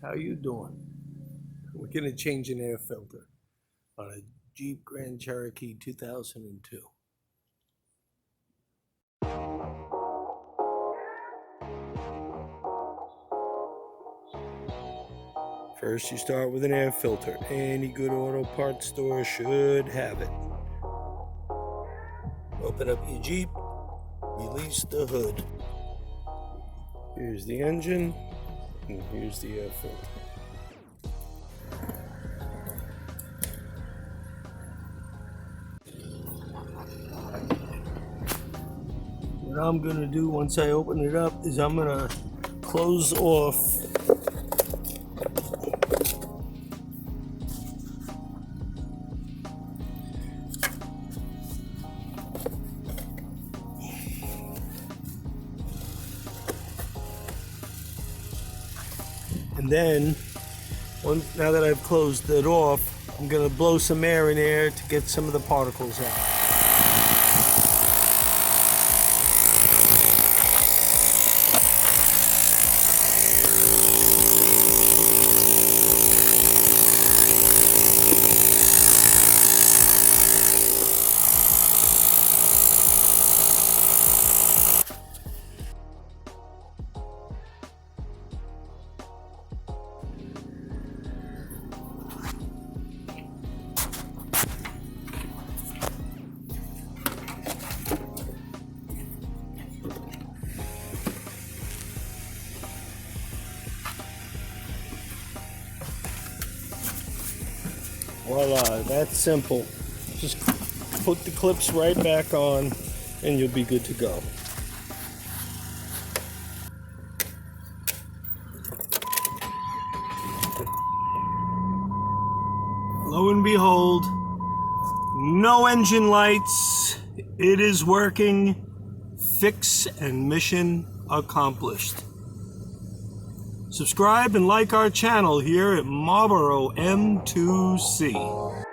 How you doing? We're gonna change an air filter on a Jeep Grand Cherokee 2002. First you start with an air filter. Any good auto parts store should have it. Open up your Jeep, release the hood. Here's the engine, and here's the air filter. What I'm gonna do once I open it up is I'm gonna close off and then now that I've closed it off, I'm gonna blow some air in there to get some of the particles out. Voila, that's simple. Just put the clips right back on and you'll be good to go. Lo and behold, no engine lights. It is working. Fix and mission accomplished. Subscribe and like our channel here at Marlboro M2C.